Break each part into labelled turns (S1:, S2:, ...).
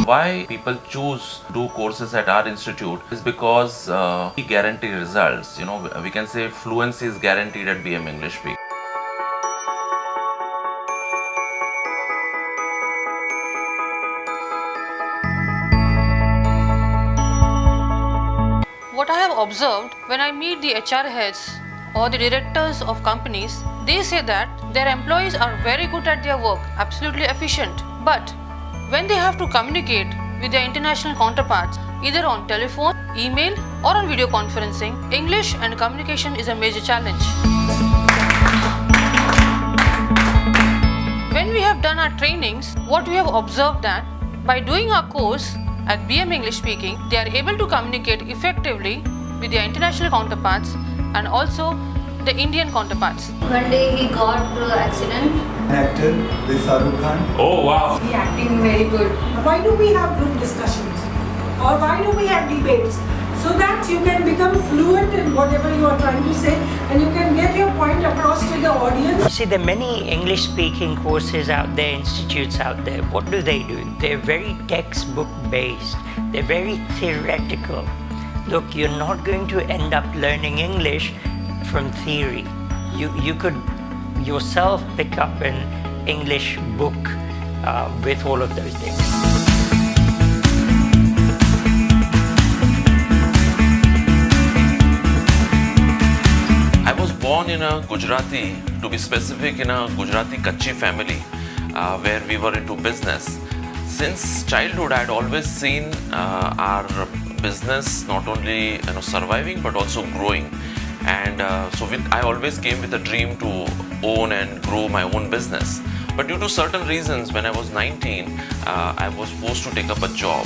S1: Why people choose to do courses at our institute is because we guarantee results. We can say fluency is guaranteed at BM English Speak.
S2: What I have observed when I meet the HR heads or the directors of companies, they say that their employees are very good at their work, absolutely efficient. But when they have to communicate with their international counterparts, either on telephone, email, or on video conferencing, English and communication is a major challenge. When we have done our trainings, what we have observed that by doing our course at BM English Speaking, they are able to communicate effectively with their international counterparts and also the Indian counterparts.
S3: One day he got accident.
S4: Actor with Shahrukh Khan.
S1: Oh wow!
S5: The acting very good. Why do we have group discussions? Or why do we have debates? So that you can become fluent in whatever you are trying to say and you can get your point across to the audience.
S6: See, there are many English speaking courses out there, institutes out there. What do? They're very textbook based. They're very theoretical. Look, you're not going to end up learning English from theory. You could yourself pick up an English book with all of those things.
S1: I was born in a Gujarati, to be specific, in a Gujarati Kachi family where we were into business. Since childhood, I had always seen our business not only surviving but also growing. And I always came with a dream to own and grow my own business. But due to certain reasons, when I was 19, I was forced to take up a job.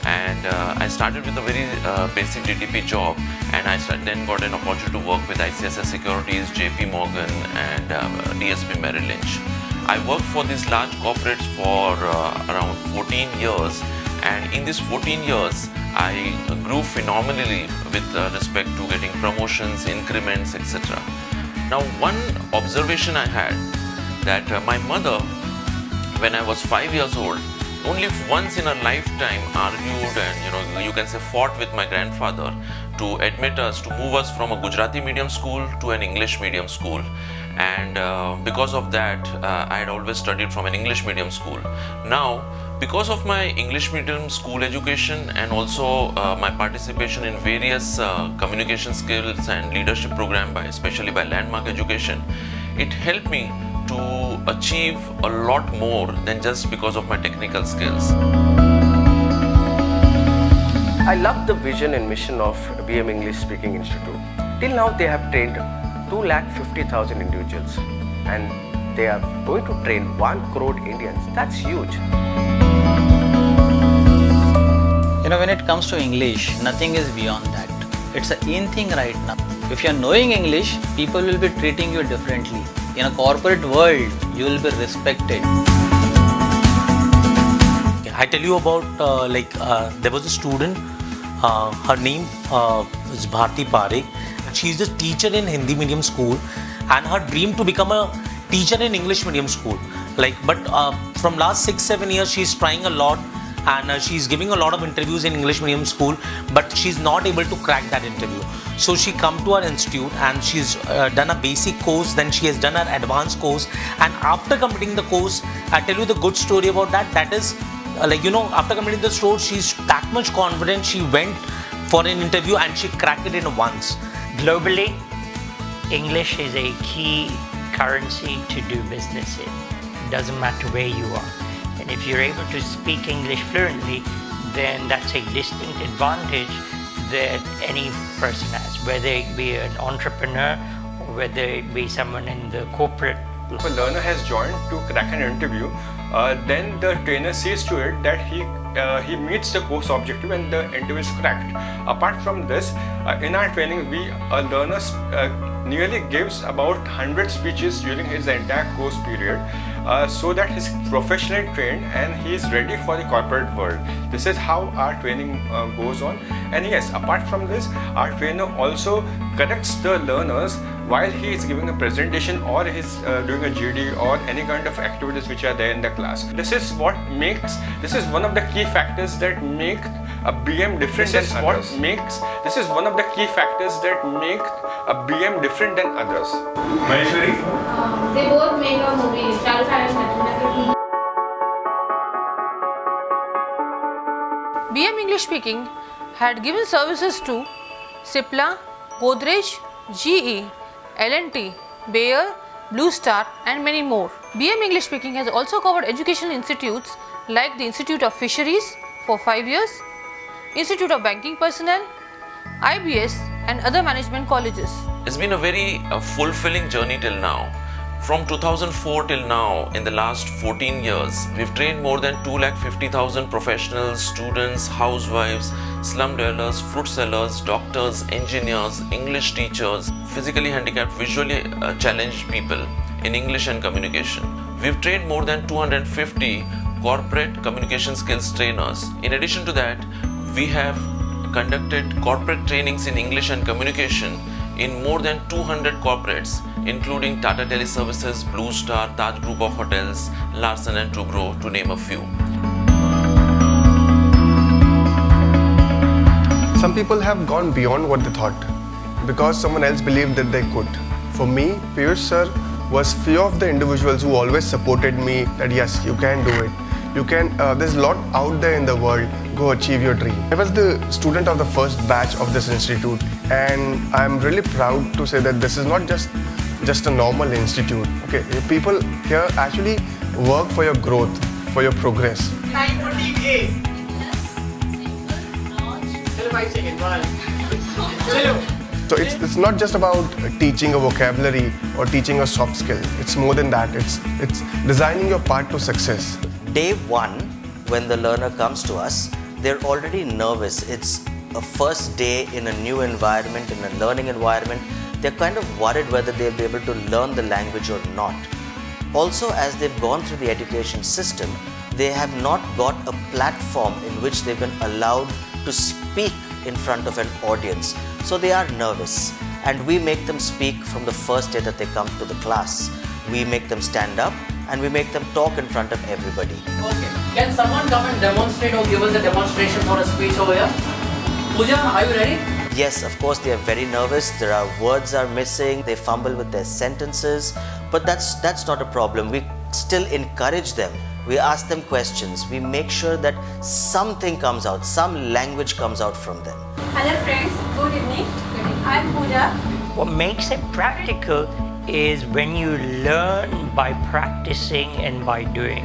S1: And I started with a very basic DTP job, and I then got an opportunity to work with ICICI Securities, JP Morgan, and DSP Merrill Lynch. I worked for these large corporates for around 14 years, and in these 14 years, I grew phenomenally with respect to getting promotions, increments, etc. Now, one observation I had that my mother, when I was 5 years old, only once in her lifetime argued and you can say fought with my grandfather to admit us, to move us from a Gujarati medium school to an English medium school. And because of that, I had always studied from an English medium school. Now, because of my English medium school education and also my participation in various communication skills and leadership program, especially by Landmark Education, it helped me to achieve a lot more than just because of my technical skills.
S7: I love the vision and mission of BM English Speaking Institute. Till now they have trained 250,000 individuals and they are going to train 1 crore Indians. That's huge.
S8: When it comes to English, nothing is beyond that. It's an in thing right now. If you're knowing English, people will be treating you differently. In a corporate world, you will be respected.
S9: I tell you about there was a student, her name is Bharti Parekh. She's a teacher in Hindi medium school and her dream to become a teacher in English medium school. But from last 6-7 years, she's trying a lot and she's giving a lot of interviews in English medium school, but she's not able to crack that interview. So she come to our institute and she's done a basic course, then she has done her advanced course, and after completing the course, I tell you the good story about that. That is, after completing the course, she's that much confident. She went for an interview and she cracked it in once.
S6: Globally, English is a key currency to do business in. It doesn't matter where you are. And if you're able to speak English fluently, then that's a distinct advantage that any person has, whether it be an entrepreneur or whether it be someone in the corporate.
S10: If a learner has joined to crack an interview, then the trainer sees to it that he meets the course objective and the interview is cracked. Apart from this, in our training, a learner nearly gives about 100 speeches during his entire course period, so that he's professionally trained and he is ready for the corporate world. This is how our training goes on. And yes, apart from this, our trainer also corrects the learners while he is giving a presentation or he's doing a GD or any kind of activities which are there in the class. This is one of the key factors that make a BM different than others. This is one of the key factors that make a BM different than others.
S4: Maheshwari?
S3: They both make a movie. Shah Rukh Khan and Katrina Kaif.
S2: BM English Speaking had given services to Cipla, Godrej, GE, L&T, Bayer, Blue Star and many more. BM English Speaking has also covered educational institutes like the Institute of Fisheries for 5 years, Institute of Banking Personnel, IBS and other management colleges.
S1: It's been a very fulfilling journey till now. From 2004 till now, in the last 14 years, we've trained more than 250,000 professionals, students, housewives, slum dwellers, fruit sellers, doctors, engineers, English teachers, physically handicapped, visually challenged people in English and communication. We've trained more than 250 corporate communication skills trainers. In addition to that, we have conducted corporate trainings in English and communication in more than 200 corporates, including Tata Teleservices, Blue Star, Taj Group of Hotels, Larsen & Toubro, to name a few.
S11: Some people have gone beyond what they thought because someone else believed that they could. For me, Piyush sir was few of the individuals who always supported me that yes, you can do it. You can, there's a lot out there in the world, go achieve your dream. I was the student of the first batch of this institute and I'm really proud to say that this is not just a normal institute. Okay, people here actually work for your growth, for your progress.
S12: 9 for team A. Chalo 5 seconds, 1. Chalo.
S11: So it's not just about teaching a vocabulary or teaching a soft skill. It's more than that. It's designing your path to success.
S13: Day one, when the learner comes to us, they're already nervous. It's a first day in a new environment, in a learning environment. They're kind of worried whether they'll be able to learn the language or not. Also, as they've gone through the education system, they have not got a platform in which they've been allowed to speak in front of an audience. So they are nervous. And we make them speak from the first day that they come to the class. We make them stand up and we make them talk in front of everybody.
S12: Okay. Can someone come and demonstrate or give us a demonstration for a speech over here? Pooja, are you ready?
S13: Yes, of course they are very nervous. There are words are missing. They fumble with their sentences. But that's not a problem. We still encourage them. We ask them questions. We make sure that something comes out, some language comes out from them.
S14: Hello friends, good evening. I'm Pooja.
S6: What makes it practical is when you learn by practicing and by doing.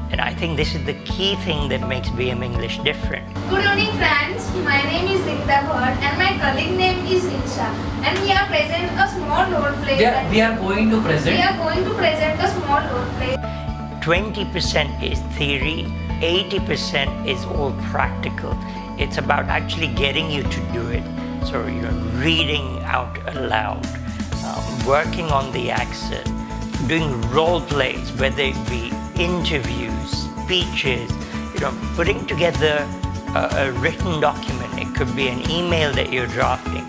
S6: And I think this is the key thing that makes BM English different.
S14: Good evening friends, my name is Deepika Bhatt and my colleague name is Insha. And we are present a small role play.
S12: We are going to present
S14: a small role play.
S6: 20% is theory, 80% is all practical. It's about actually getting you to do it. So, reading out aloud, working on the accent, doing role plays, whether it be interviews, speeches, putting together a written document. It could be an email that you're drafting.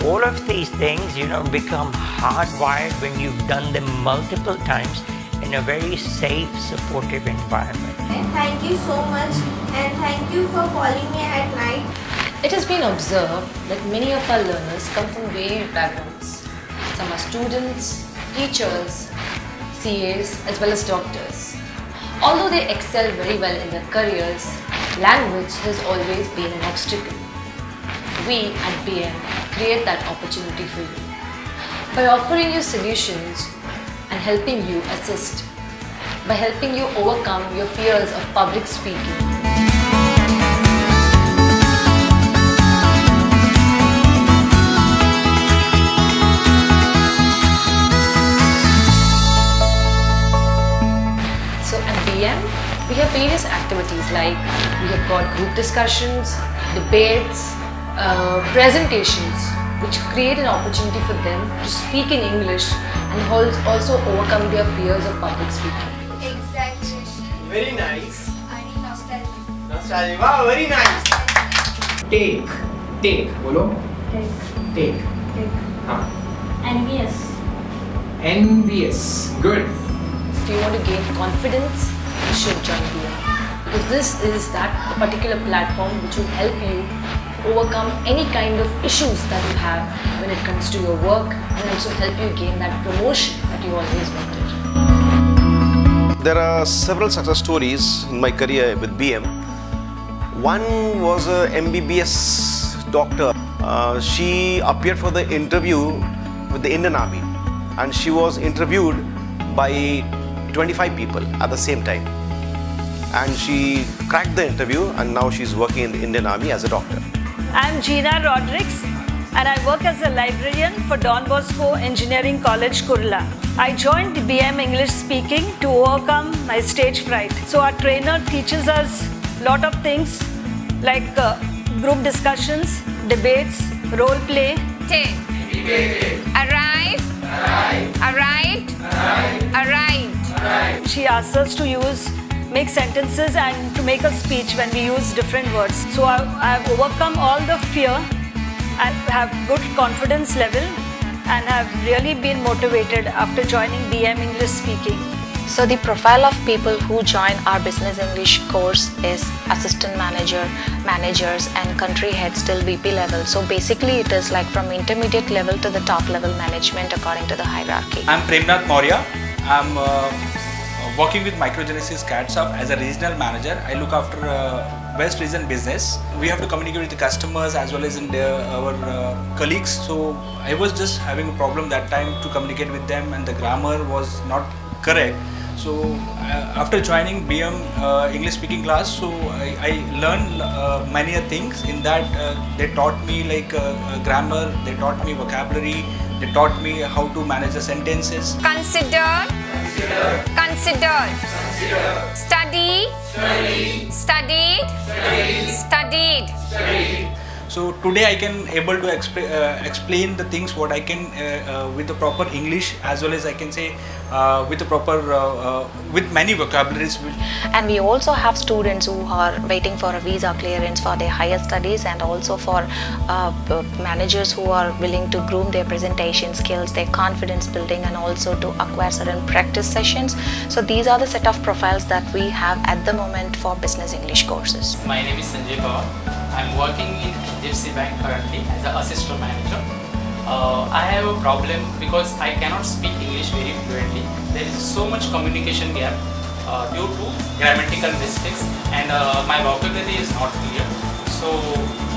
S6: All of these things, become hardwired when you've done them multiple times in a very safe, supportive environment.
S14: Thank you so much and thank you for calling me at night.
S15: It has been observed that many of our learners come from varied backgrounds. Some are students, teachers, CAs as well as doctors. Although they excel very well in their careers, language has always been an obstacle. We at BM create that opportunity for you by offering you solutions and helping you assist, by helping you overcome your fears of public speaking. So at BM, we have various activities like we have got group discussions, debates, presentations, which create an opportunity for them to speak in English and also overcome their fears of public speaking.
S14: Exactly.
S12: Very nice.
S14: I need nostalgia.
S12: Nostalgia. Wow, very nice. Take. Bolo.
S14: Take.
S12: Take.
S14: Take.
S12: हाँ.
S14: Envious.
S12: Envious. Good.
S15: If you want to gain confidence, you should join BM. Because this is that particular platform which will help you overcome any kind of issues that you have when it comes to your work, and also help you gain that promotion that you always wanted.
S7: There are several success stories in my career with BM. One was a MBBS doctor. She appeared for the interview with the Indian Army, and she was interviewed by 25 people at the same time. And she cracked the interview, and now she's working in the Indian Army as a doctor.
S16: I'm Gina Rodrigues, and I work as a librarian for Don Bosco Engineering College, Kurla. I joined BM English Speaking to overcome my stage fright. So our trainer teaches us a lot of things like group discussions, debates, role play.
S14: Arrive. Arrived. Arrived.
S16: She asks us to make sentences and to make a speech when we use different words. So I've overcome all the fear and have good confidence level and have really been motivated after joining BM English Speaking.
S17: So the profile of people who join our business English course is assistant manager, managers and country heads till VP level. So basically it is like from intermediate level to the top level management according to the hierarchy.
S18: I'm Premnath Maurya. I'm working with Microgenesis CAD staff as a regional manager. I look after West region business. We have to communicate with the customers as well as our colleagues. So I was just having a problem that time to communicate with them, and the grammar was not correct. So after joining BM English speaking class, so I learned many things. In that they taught me like grammar, they taught me vocabulary, they taught me how to manage the sentences.
S14: Considered. Studied.
S18: So today I can able to explain the things what I can with the proper English, as well as I can say with the proper with many vocabularies.
S17: And we also have students who are waiting for a visa clearance for their higher studies, and also for managers who are willing to groom their presentation skills, their confidence building, and also to acquire certain practice sessions. So these are the set of profiles that we have at the moment for business English courses.
S19: My name is Sanjay Pawar. I'm working in HDFC Bank currently as an assistant manager. I have a problem because I cannot speak English very fluently. There is so much communication gap due to grammatical mistakes, and my vocabulary is not clear. So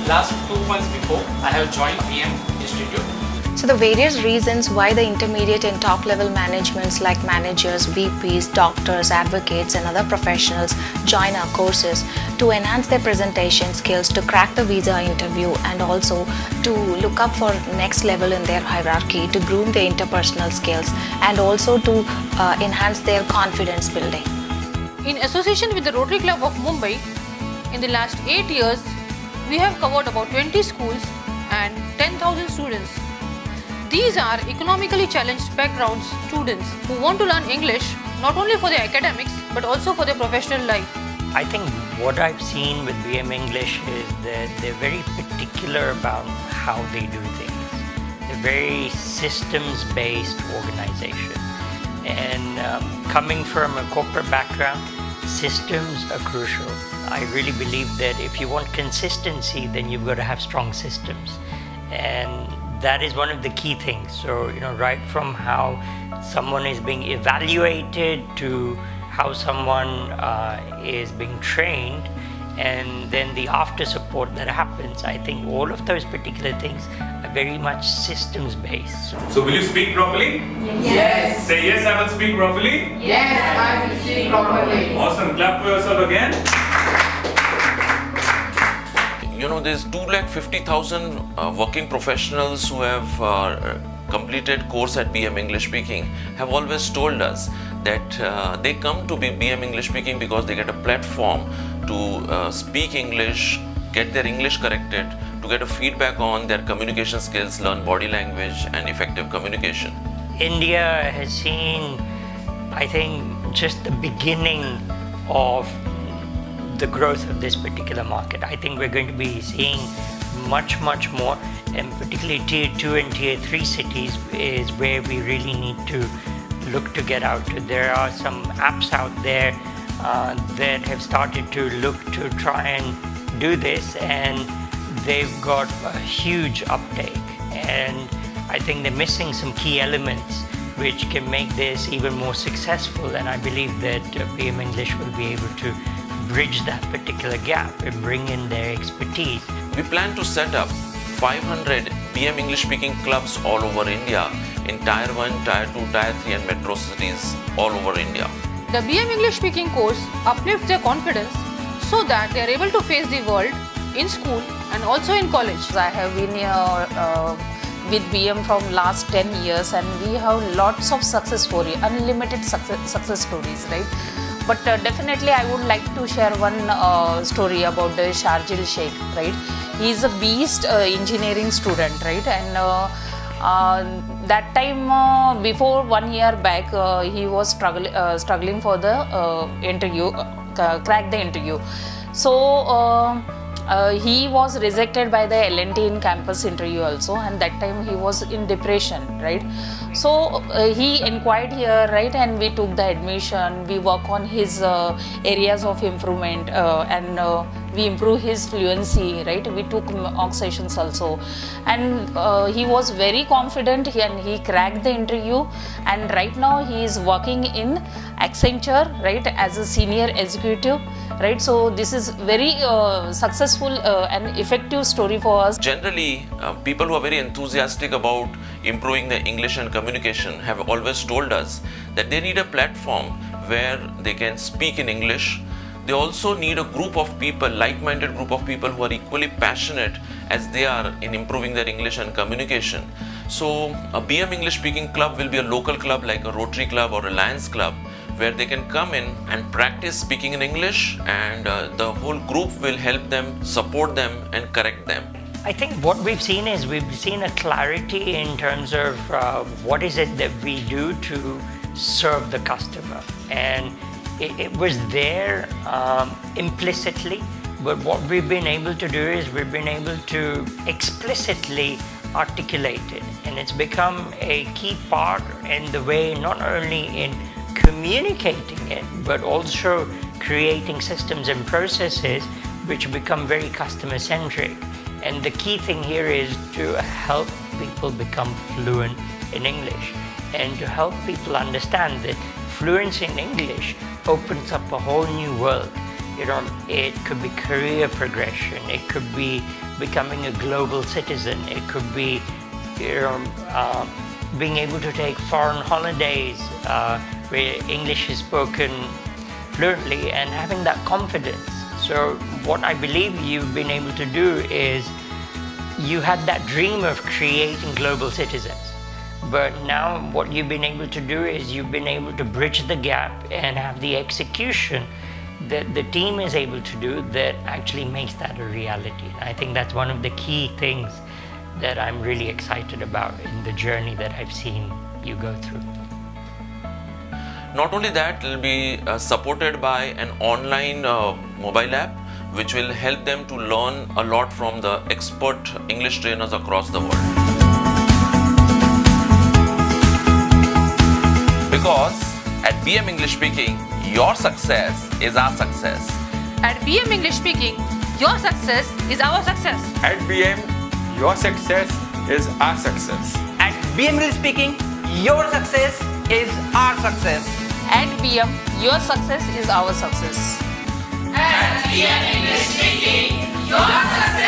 S19: last 2 months before, I have joined BM Institute.
S17: So the various reasons why the intermediate and top level managements like managers, VPs, doctors, advocates and other professionals join our courses to enhance their presentation skills, to crack the visa interview, and also to look up for next level in their hierarchy, to groom their interpersonal skills, and also to enhance their confidence building.
S2: In association with the Rotary Club of Mumbai, in the last 8 years, we have covered about 20 schools and 10,000 students. These are economically challenged background students who want to learn English not only for their academics but also for their professional life.
S6: I think what I've seen with BM English is that they're very particular about how they do things. They're very systems-based organization. And coming from a corporate background, systems are crucial. I really believe that if you want consistency, then you've got to have strong systems. And that is one of the key things. So, right from how someone is being evaluated to how someone is being trained, and then the after support that happens, I think all of those particular things are very much systems based.
S20: So will you speak properly?
S14: Yes.
S20: Say yes, I will speak properly.
S14: Yes, I will speak properly.
S20: Awesome. Clap for yourself again.
S1: There's 250,000 working professionals who have completed course at BM English Speaking have always told us that they come to BM English Speaking because they get a platform to speak English, get their English corrected, to get a feedback on their communication skills, learn body language and effective communication.
S6: India has seen, I think, just the beginning of the growth of this particular market. I think we're going to be seeing much more, and particularly tier 2 and tier 3 cities is where we really need to look to get out to. There are some apps out there that have started to look to try and do this, and they've got a huge uptake, and I think they're missing some key elements which can make this even more successful, and I believe that BM English will be able to bridge that particular gap and bring in their expertise.
S1: We plan to set up 500 BM English speaking clubs all over India in Tier 1, Tier 2, Tier 3 and metro cities all over India.
S2: The BM English speaking course uplifts their confidence so that they are able to face the world in school and also in college.
S15: I have been here with BM from last 10 years, and we have lots of success stories, unlimited success stories, right? But definitely I would like to share one story about the Sharjil Sheikh, right? He is a beast engineering student, right? And that time before 1 year back, he was struggling for the interview, crack the interview. So he was rejected by the L&T in campus interview also, and that time he was in depression, right? So he inquired here, right, and we took the admission. We work on his areas of improvement, and we improve his fluency, right? We took mock sessions also, and he was very confident, and he cracked the interview, and right now he is working in Accenture, right, as a senior executive, right? So this is very successful and effective story for us.
S1: Generally, people who are very enthusiastic about improving their English and communication have always told us that they need a platform where they can speak in English. They also need a group of people, like-minded group of people who are equally passionate as they are in improving their English and communication. So a BM English speaking club will be a local club like a Rotary Club or a Lions Club, where they can come in and practice speaking in English, and the whole group will help them, support them and correct them.
S6: I think what we've seen is we've seen a clarity in terms of what is it that we do to serve the customer, and it was there implicitly, but what we've been able to do is we've been able to explicitly articulate it, and it's become a key part in the way, not only in communicating it, but also creating systems and processes which become very customer centric. And the key thing here is to help people become fluent in English, and to help people understand that fluency in English opens up a whole new world. You know, it could be career progression, it could be becoming a global citizen, it could be, being able to take foreign holidays where English is spoken fluently and having that confidence. So what I believe you've been able to do is you had that dream of creating global citizens, but now what you've been able to do is you've been able to bridge the gap and have the execution that the team is able to do that actually makes that a reality. I think that's one of the key things that I'm really excited about in the journey that I've seen you go through.
S1: Not only that, it will be supported by an online mobile app which will help them to learn a lot from the expert English trainers across the world. Because at BM English Speaking, your success is our success.
S2: At BM English Speaking, your success is our success.
S10: At BM, your success is our success.
S12: At BM English Speaking, your success is our success.
S15: At BM, your success is our success.
S21: At BM English Speaking, your success